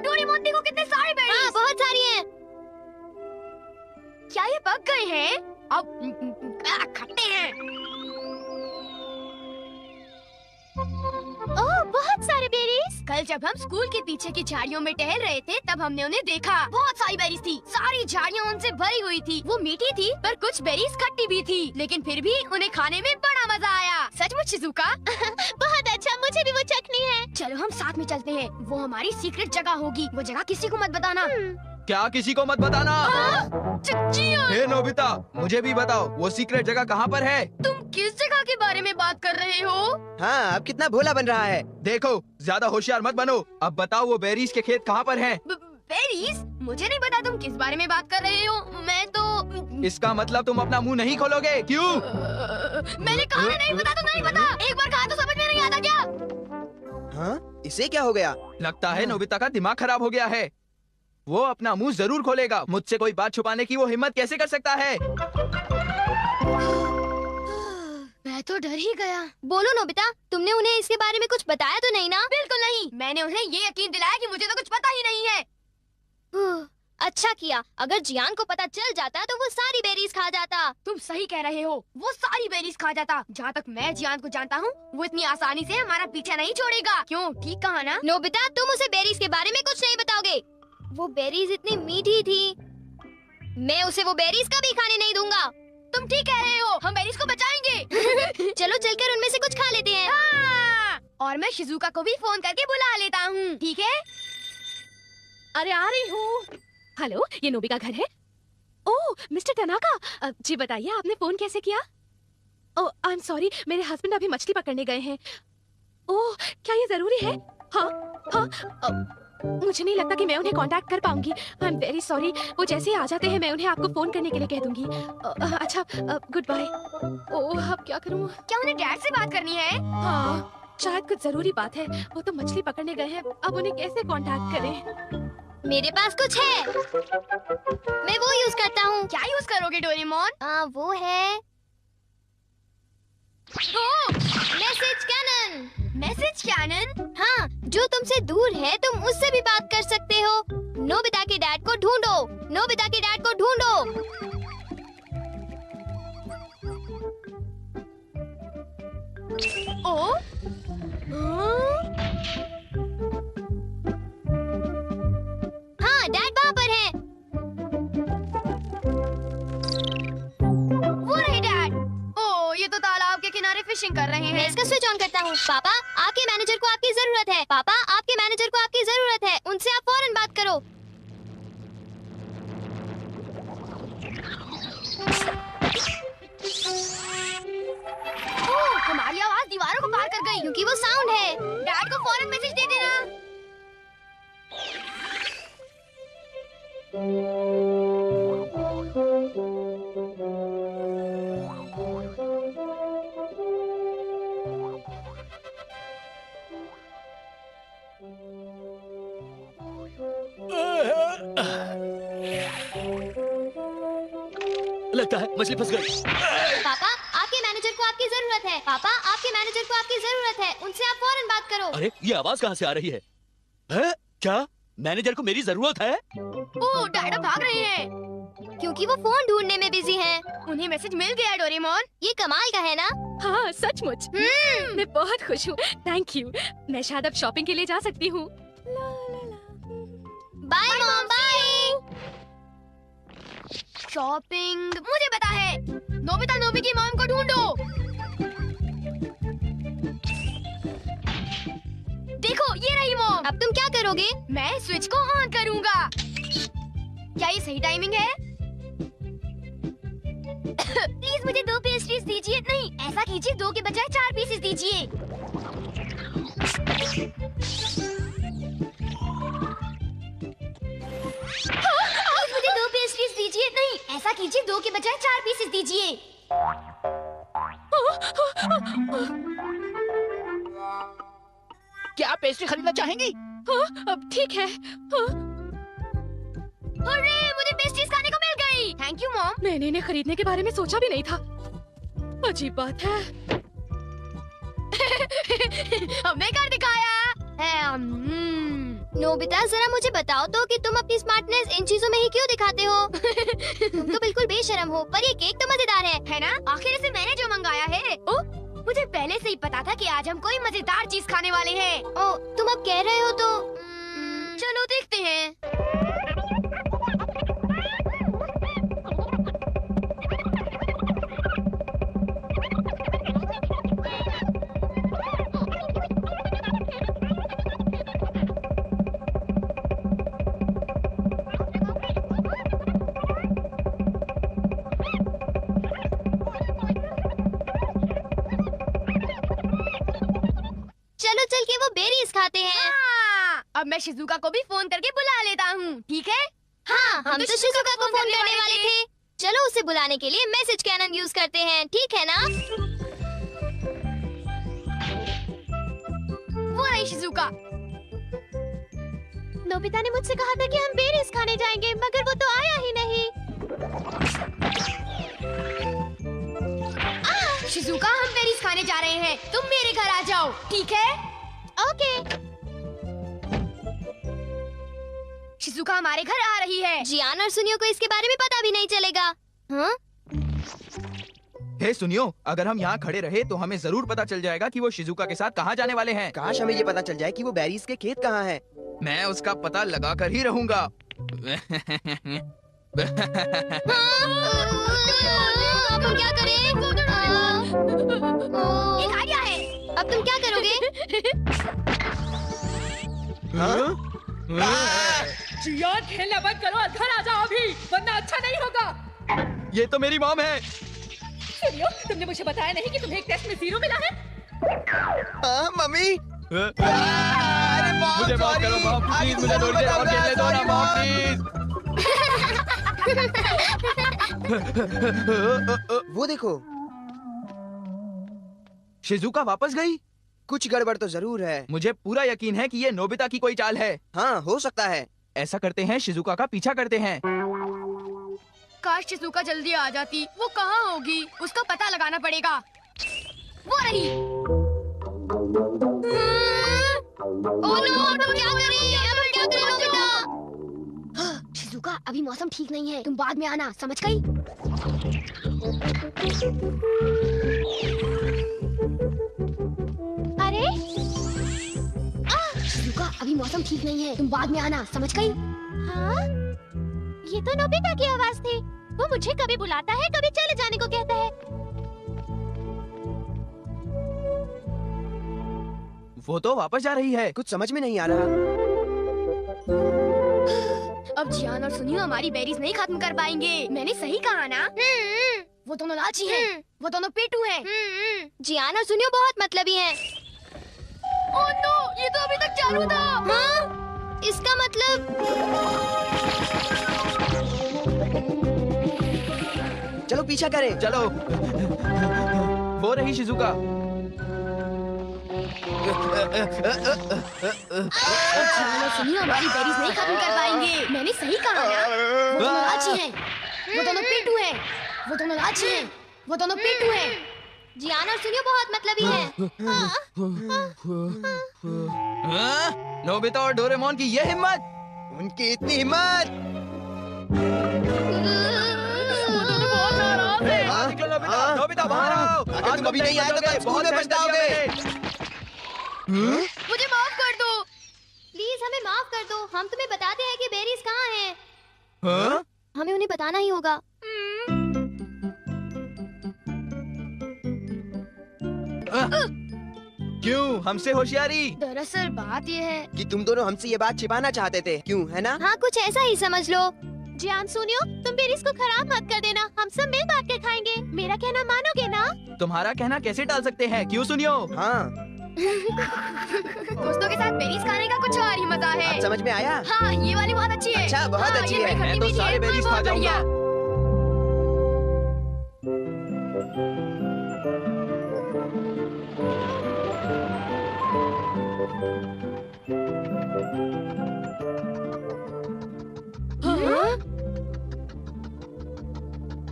Doraemon देखो कितने सारे बेरीज। हाँ, बहुत सारी हैं। क्या ये पक गए हैं? अब खट्टे हैं। ओह, बहुत सारे बेरीज। कल जब हम स्कूल के पीछे की झाड़ियों में टहल रहे थे तब हमने उन्हें देखा। बहुत सारी बेरीज थी, सारी झाड़ियाँ उनसे भरी हुई थी। वो मीठी थी पर कुछ बेरीज खट्टी भी थी, लेकिन फिर भी उन्हें खाने में बड़ा मजा आया। सचमुच शिज़ुका? बहुत अच्छा, मुझे भी वो चखनी है। चलो हम साथ में चलते हैं। वो हमारी सीक्रेट जगह होगी। वो जगह किसी को मत बताना। क्या किसी को मत बताना? हे नोबिता, मुझे भी बताओ वो सीक्रेट जगह कहाँ पर है? तुम किस जगह के बारे में बात कर रहे हो? हाँ, अब कितना भोला बन रहा है। देखो, ज्यादा होशियार मत बनो। अब बताओ वो बेरीज के खेत कहाँ पर हैं? बेरीज? मुझे नहीं पता तुम किस बारे में बात कर रहे हो। मैं तो इसका मतलब तुम अपना मुंह नहीं खोलोगे? क्यों? मैंने कहा नहीं पता तो नहीं पता। एक बार कहा तो समझ में नहीं आता क्या? हाँ, इसे क्या हो गया? लगता है नोबिता का दिमाग खराब हो गया है। वो अपना मुंह जरूर खोलेगा। मुझसे कोई बात छुपाने की वो हिम्मत कैसे कर सकता है? मैं तो डर ही गया। बोलो नोबिता, तुमने उन्हें इसके बारे में कुछ बताया तो नहीं ना? बिल्कुल नहीं। मैंने उन्हें ये यकीन दिलाया कि मुझे तो कुछ पता ही नहीं है। अच्छा किया। अगर जियान को पता चल जाता तो वो सारी बेरीज खा जाता। तुम सही कह रहे हो, वो सारी बेरीज खा जाता। जहाँ तक मैं जियान को जानता हूँ, वो इतनी आसानी से हमारा पीछा नहीं छोड़ेगा। क्यों, ठीक कहा ना? नोबिता, तुम उसे बेरीज के बारे में कुछ नहीं बताओगे। वो बेरीज इतनी मीठी थी, मैं उसे वो बेरीज कभी खाने नहीं दूंगा। तुम ठीक कह रहे हो, हम बेरीज को बचाएंगे। चलो चलकर उनमें से कुछ खा लेते हैं। हाँ! और मैं शिज़ुका को भी फोन करके बुला लेता हूँ, ठीक है? अरे आ रही हूँ। हेलो, ये नोबी का घर है? ओह, मिस्टर तनाका, जी बताइए आपने फोन कैसे किया? ओह, आई एम सॉरी, मेरे हस्बैंड अभी मछली पकड़ने गए हैं। ओह, क्या ये जरूरी है? हाँ, हाँ, मुझे नहीं लगता कि मैं उन्हें कांटेक्ट कर पाऊंगी। I am very sorry. वो जैसे ही आ जाते हैं मैं उन्हें आपको फोन करने के लिए कह दूंगी। अच्छा, गुड बाय। ओह, अब क्या करूँ? क्या उन्हें डैड से बात करनी है? हाँ, शायद कुछ जरूरी बात है। वो तो मछली पकड़ने गए हैं, अब उन्हें कैसे कांटेक्ट करें? मेरे पास कुछ है, मैं वो यूज करता हूँ। क्या यूज करोगे डोरेमोन? वो है मैसेज कैनन। Message cannon? हाँ, जो तुमसे दूर है तुम उससे भी बात कर सकते हो। नोबिता के डैड को ढूंढो, नोबिता के डैड को ढूंढो। ओ? हाँ, डैड वहाँ पर है। वो रहे डैड। ओ, ये तो तालाब के किनारे फिशिंग कर रहे मैं हैं। इसका स्विच ऑन करता हूँ। पापा, आपके मैनेजर को आपकी जरूरत है। पापा, आपके मैनेजर को आपकी जरूरत है। उनसे आप फौरन बात करो। ओ, हमारी आवाज दीवारों को पार कर गई। क्योंकि वो साउंड है। डैड को फौरन मैसेज दे देना। लगता है मछली फंस गई। पापा, आपके मैनेजर को आपकी जरूरत है। पापा, आपके मैनेजर को आपकी जरूरत है। उनसे आप फौरन बात करो। अरे ये आवाज कहाँ से आ रही है? हैं? क्या मैनेजर को मेरी जरूरत है? ओ, डैड भाग रहे हैं। क्योंकि वो फोन ढूंढने में बिजी हैं। उन्हें मैसेज मिल गया डोरेमोन। ये कमाल का है ना? हाँ, सचमुच। मैं बहुत खुश हूँ। Thank you. मैं शायद अब शॉपिंग के लिए जा सकती हूँ। Bye mom, bye. शॉपिंग? मुझे पता है। नोबिता नोबी की मॉम को ढूंढो। देखो, ये रही मॉम। अब तुम क्या करोगे? मैं स्विच को ऑन करूंगा। क्या ये सही टाइमिंग है? प्लीज मुझे 2 पेस्ट्रीज दीजिए। नहीं, ऐसा कीजिए, 2 के बजाय 4 पीसेस दीजिए। प्लीज मुझे 2 पेस्ट्रीज दीजिए। नहीं, ऐसा कीजिए, 2 के बजाय 4 पीसेस दीजिए। क्या आप पेस्ट्री खरीदना चाहेंगी? हाँ, अब ठीक है। हाँ, अरे, मुझे पेस्ट्रीज खाने को मिल गई। Thank you mom. मैंने इन्हें खरीदने के बारे में सोचा भी नहीं था। अजीब बात है। हमने कर दिखाया। नोबिता जरा मुझे बताओ तो कि तुम अपनी स्मार्टनेस इन चीजों में ही क्यों दिखाते हो? तुम तो बिल्कुल बेशरम हो, पर ये केक तो मजेदार है ना? आखिर इसे मैंने जो मंगाया है। ओ, मुझे पहले से ही पता था कि आज हम कोई मजेदार चीज खाने वाले हैं। ओ, तुम अब कह रहे हो तो चलो देखते हैं। चलो चल के वो बेरीज खाते हैं। हाँ, अब मैं शिजुका को भी फोन करके बुला लेता हूँ, ठीक है? हाँ, हम तो शिजुका को फोन करने वाले थे। चलो उसे बुलाने के लिए मैसेज कैनन यूज करते हैं, ठीक है ना? वो रही शिजुका। नोबिता ने मुझसे कहा था कि हम बेरीज खाने जाएंगे, मगर वो तो आया ही नहीं। शिजुका, हम बेरीज खाने जा रहे हैं, तुम मेरे घर आ जाओ, ठीक है? ओके। शिजुका हमारे घर आ रही है। जियान और सुनियो को इसके बारे में पता भी नहीं चलेगा। हाँ? हे सुनियो, अगर हम यहाँ खड़े रहे तो हमें जरूर पता चल जाएगा कि वो शिजुका के साथ कहाँ जाने वाले हैं। काश हमें ये पता चल जाए कि वो बेरीज के खेत कहाँ हैं। मैं उसका पता लगा कर ही रहूंगा। अब हम क्या करें? एक आइडिया है। अब तुम क्या करोगे? जियान, खेलना बंद करो और घर आ जाओ अभी, वरना अच्छा नहीं होगा। ये तो मेरी मॉम है। सुनियो, तुमने मुझे बताया नहीं कि तुम्हें एक टेस्ट में 0 मिला है? हाँ मम्मी। अरे मॉम, मुझे माफ करो मॉम, प्लीज मुझे थोड़ी देर और खेलने दो ना मॉम, प्लीज। वो देखो, शिजुका वापस गई। कुछ गड़बड़ तो जरूर है। मुझे पूरा यकीन है कि ये नोबिता की कोई चाल है। हाँ, हो सकता है। ऐसा करते हैं, शिजुका का पीछा करते हैं। काश शिजुका जल्दी आ जाती। वो कहाँ होगी? उसका पता लगाना पड़ेगा। वो रही। ओह नो, अब हम क्या करें? अब हम क्या करें नोबिता? शिजुका, अभी मौसम ठीक नहीं है, तुम बाद में आना, समझ गई? अरे शिजुका, अभी मौसम ठीक नहीं है, तुम बाद में आना, समझ गई? हाँ? ये तो नोबिता की आवाज थी। वो मुझे कभी बुलाता है, कभी चले जाने को कहता है। वो तो वापस जा रही है। कुछ समझ में नहीं आ रहा। अब जियान और सुनियो हमारी बेरीज नहीं खत्म कर पाएंगे। मैंने सही कहा ना? वो दोनों लाची हैं, वो दोनों पेटू हैं। जियान और सुनियो बहुत मतलबी हैं। ओह नो, ये तो अभी तक चालू था। हाँ? इसका मतलब चलो पीछा करें। चलो। वो रही शिजुका। जियान और सुनियो हमारी बेरीज नहीं खत्म कर पाएंगे। मैंने सही कहा ना? वो दोनों लाची हैं, वो दोनों पेटू हैं, वो दोनों लाची हैं, वो दोनों पेटू हैं। जियान और सुनियो बहुत मतलबी हैं। नोबिता और डोरेमोन की ये हिम्मत। उनकी इतनी हिम्मत। हाँ? निकलो नोबिता, हाँ? नोबिता बाहर आओ। अगर तुम अभी नहीं आए तो कल स्कूल में पछताओगे। मुझे माफ कर दो। प्लीज हमें माफ कर दो। हम तुम्हें बताते हैं कि बेरीज कहाँ हैं। हाँ? हमें उन्हें बताना ही होगा। क्यों? हमसे होशियारी? दरअसल बात ये है कि तुम दोनों हमसे ये बात छिपाना चाहते थे, क्यों, है ना? हाँ, कुछ ऐसा ही समझ लो। जियान, सुनियो, तुम बेरीज को खराब मत कर देना। हम सब मिल बांट के खाएंगे। मेरा कहना मानोगे ना? तुम्हारा कहना कैसे टाल सकते हैं? क्यों सुनियो? हाँ, दोस्तों के साथ बेरीज खाने का कुछ और ही मजा है। अब समझ में आया? हाँ, ये वाली बहुत अच्छी है। अच्छा, बहुत हाँ, अच्छी ये है। बड़ी मैं खट्टी तो मीठी सारे है। बेरीज बहुत खा जाऊंगा। बढ़िया।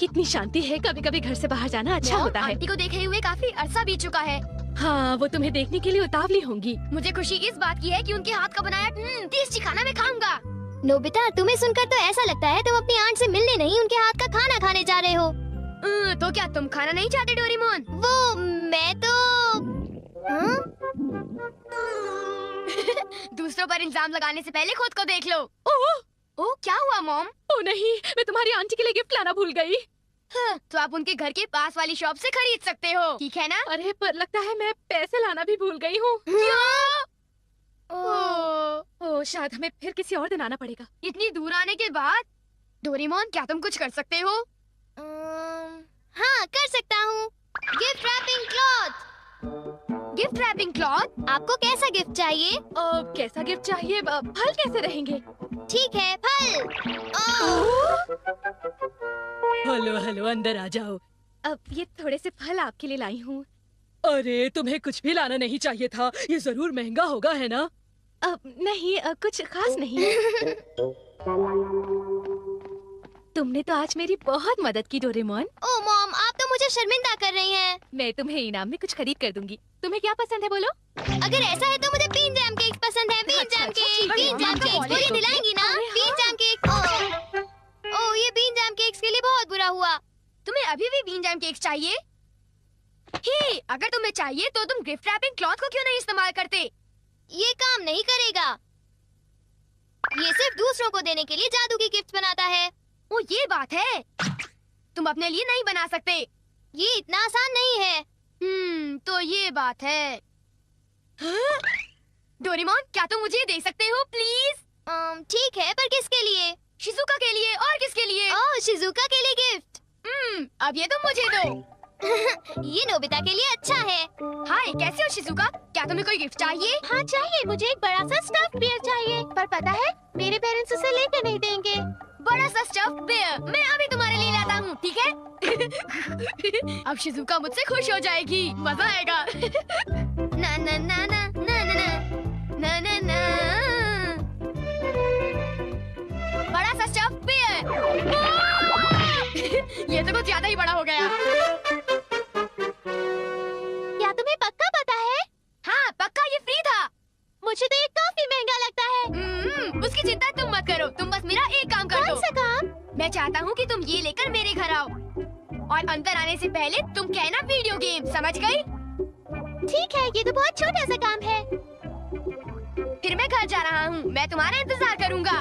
कितनी शांति है। कभी कभी घर से बाहर जाना अच्छा होता है। आंटी को देखे हुए काफी अरसा बीत चुका है। हाँ, वो तुम्हें देखने के लिए उतावली होंगी। मुझे खुशी इस बात की है कि उनके हाथ का बनाया टेस्टी खाना मैं खाऊंगा। नोबिता, तुम्हें सुनकर तो ऐसा लगता है तुम अपनी आंट से मिलने नहीं उनके हाथ का खाना खाने जा रहे हो। तो क्या तुम खाना नहीं चाहते डोरेमोन? वो मैं तो हाँ? दूसरों पर इल्जाम लगाने से पहले खुद को देख लो। ओह, ओ क्या हुआ मॉम? ओ नहीं, मैं तुम्हारी आंटी के लिए गिफ्ट लाना भूल गई। तो आप उनके घर के पास वाली शॉप से खरीद सकते हो, ठीक है ना? अरे पर लगता है मैं पैसे लाना भी भूल गई हूँ। ओह, शायद हमें फिर किसी और दिन आना पड़ेगा। इतनी दूर आने के बाद डोरेमोन, क्या तुम कुछ कर सकते हो? हाँ, कर सकता हूँ। Gift wrapping cloth. Gift wrapping cloth? आपको कैसा गिफ्ट चाहिए? कैसा गिफ्ट चाहिए? फल कैसे रहेंगे? ठीक है, फल। हेलो हेलो, अंदर आ जाओ। अब ये थोड़े से फल आपके लिए लाई हूँ। अरे तुम्हें कुछ भी लाना नहीं चाहिए था, ये जरूर महंगा होगा, है ना? नहीं, कुछ खास नहीं। तुमने तो आज मेरी बहुत मदद की डोरेमोन। ओह मॉम, आप तो मुझे शर्मिंदा कर रही हैं। मैं तुम्हें इनाम में कुछ खरीद कर दूंगी। तुम्हें क्या पसंद है बोलो? अगर ऐसा है तो मुझे बीन जैम केक पसंद है। Bean jam cake, bean jam cake पूरी दिलाएंगी ना? Been jam cake. ओह, ये बीन जैम केक्स के लिए बहुत बुरा हुआ। तुम्हें अभी भी बीन जैम केक्स चाहिए? हे, अगर तुम्हें चाहिए तो तुम गिफ्ट रैपिंग क्लॉथ को क्यों नहीं इस्तेमाल करते? ये काम नहीं करेगा। ये सिर्फ दूसरों को देने के लिए जादू की गिफ्ट बनाता है। ओ ये बात है, तुम अपने लिए नहीं बना सकते। ये इतना आसान नहीं है। तो ये बात है। हाँ? डोरेमोन, क्या तुम मुझे दे सकते हो प्लीज? ठीक है, पर किसके लिए? शिजुका के लिए। और किसके लिए? ओह, शिजुका के लिए गिफ्ट। अब ये तुम मुझे दो। ये नोबिता के लिए अच्छा है। हाय, कैसे हो शिजुका? क्या तुम्हें कोई गिफ्ट चाहिए? हाँ चाहिए, मुझे एक बड़ा सा स्टफ्ड बियर चाहिए। पर पता है, मेरे पेरेंट्स उसे लेके नहीं देंगे। बड़ा सा स्टफ्ड बियर मैं अभी तुम्हारे लिए लाता हूँ, ठीक है? अब शिजुका मुझसे खुश हो जाएगी, मजा आएगा। ना ना ना ना ना ना ना ना ना। बड़ा सा स्टफ्ड बियर। ये तो कुछ ज्यादा ही बड़ा हो गया। क्या तुम्हें पक्का पता है? हाँ पक्का, ये फ्री था। मुझे तो ये काफी महंगा लगता है। उसकी चिंता तुम मत करो, तुम बस मेरा एक काम कर दो। कौन सा काम? मैं चाहता हूँ कि तुम ये लेकर मेरे घर आओ और अंदर आने से पहले तुम कहना वीडियो गेम, समझ गई? ठीक है, ये तो बहुत छोटा सा काम है। फिर मैं घर जा रहा हूँ, मैं तुम्हारा इंतजार करूँगा।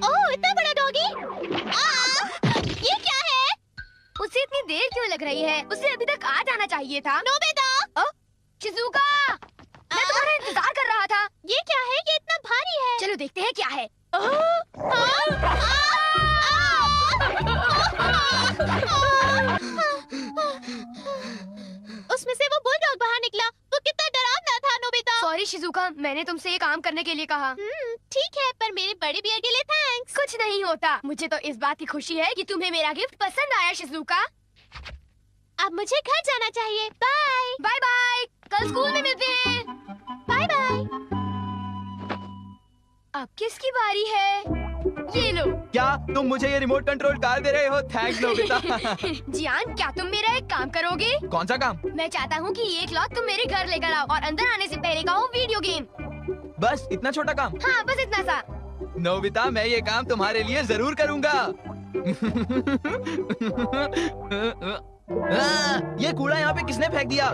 ओह, इतना बड़ा डॉगी! ये क्या है? उसे इतनी देर क्यों लग रही है? उसे अभी तक आ जाना चाहिए था। नोबिता! शिजुका, मैं तुम्हारा इंतजार कर रहा था। ये क्या है? ये इतना भारी है। चलो देखते हैं क्या है। उसमें से वो बुलडॉग बाहर निकला। वो कितना डरावना था नोबिता। सॉरी शिजुका, मैंने तुमसे ये काम करने के लिए कहा। ठीक है, पर मेरे बड़े बियर के लिए थैंक्स। कुछ नहीं होता। मुझे तो इस बात की खुशी है कि तुम्हें मेरा गिफ्ट पसंद आया शिजुका। अब मुझे घर जाना चाहिए। बाय बाय बाय, कल स्कूल में मिलते हैं। Bye bye. अब किसकी बारी है? ये लो। क्या तुम मुझे ये रिमोट कंट्रोल कार दे रहे हो? Thanks Nobita. जियान, क्या तुम मेरा एक काम करोगे? कौन सा काम? मैं चाहता हूँ कि ये क्लॉथ तुम मेरे घर लेकर आओ और अंदर आने से पहले कहो वीडियो गेम। बस इतना छोटा काम? हाँ बस इतना सा। नोबिता, मैं ये काम तुम्हारे लिए जरूर करूँगा। ये कूड़ा यहाँ पे किसने फेंक दिया?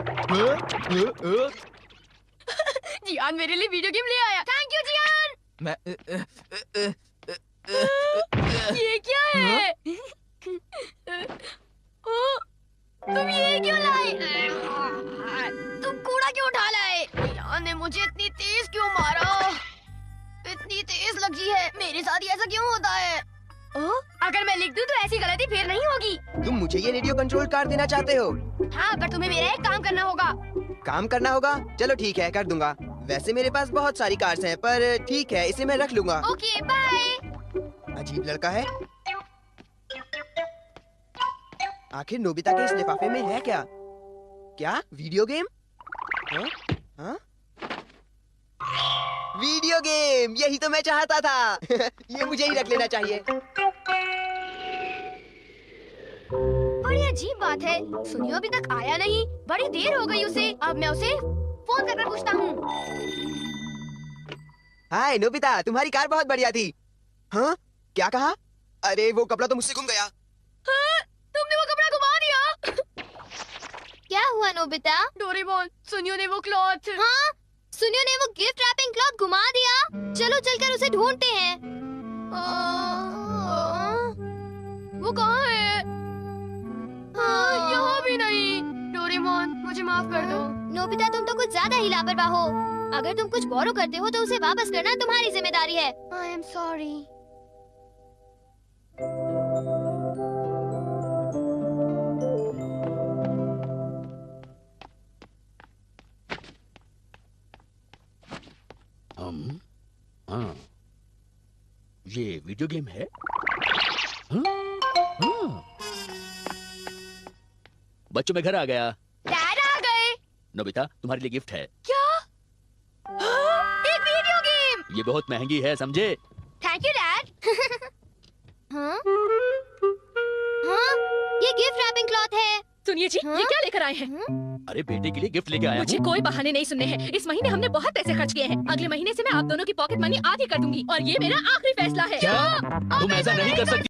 जियान मेरे लिए वीडियो गेम ले आया। थैंक यू जियान। मैं ये क्या है? तुम ये क्यों लाए? तुम कूड़ा क्यों उठा लाए? जियान ने मुझे इतनी तेज क्यों मारा? इतनी तेज लगी है। मेरे साथ ही ऐसा क्यों होता है? अगर मैं लिख दूं तो ऐसी गलती फिर नहीं होगी। तुम मुझे ये रेडियो कंट्रोल कार देना चाहते हो? हाँ, पर तुम्हें मेरा एक काम करना होगा। काम करना होगा? चलो ठीक है, कर दूंगा। वैसे मेरे पास बहुत सारी कार्स हैं, पर ठीक है, इसे मैं रख लूंगा। Okay bye. अजीब लड़का है। आखिर नोबिता के इस लिफाफे में है क्या? क्या वीडियो गेम? हाँ? हाँ? वीडियो गेम, यही तो मैं चाहता था। ये मुझे ही रख लेना चाहिए। बड़ी अजीब बात है, सुनियो अभी तक आया नहीं। बड़ी देर हो गई उसे। अब मैं उसे फोन करके पूछता हूँ। हाय नोबिता, तुम्हारी कार बहुत बढ़िया थी। हाँ, क्या कहा? अरे वो कपड़ा तो मुझसे गुम गया। हाँ, तुमने वो कपड़ा घुमा दिया। क्या हुआ नोबिता? डोरेमोन, सुनियो ने वो क्लॉथ। हाँ, सुनियो ने वो गिफ्ट रैपिंग क्लॉथ घुमा दिया। चलो चलकर उसे ढूंढते हैं। वो कहाँ है? यहाँ भी नहीं। डोरेमोन, मुझे माफ कर दो। नोबिता, तुम तो कुछ ज्यादा ही लापरवाह हो। अगर तुम कुछ बोरो करते हो तो उसे वापस करना तुम्हारी जिम्मेदारी है। I am sorry. हाँ, ये वीडियो गेम है। हाँ? हाँ। बच्चों में घर आ गया। डैड आ गए। नोबिता, तुम्हारे लिए गिफ्ट है। क्या? एक वीडियो गेम। ये बहुत महंगी है, समझे? Thank you dad. हाँ? हाँ? ये गिफ्ट रैपिंग क्लॉथ है। सुनिए जी, हाँ? ये क्या लेकर आए हैं? अरे बेटे के लिए गिफ्ट लेके आया मुझे हूँ। कोई बहाने नहीं सुनने हैं। इस महीने हमने बहुत पैसे खर्च किए हैं। अगले महीने से मैं आप दोनों की पॉकेट मनी आधी कर दूंगी और ये मेरा आखिरी फैसला है। क्या? तुम ऐसा नहीं कर सकती।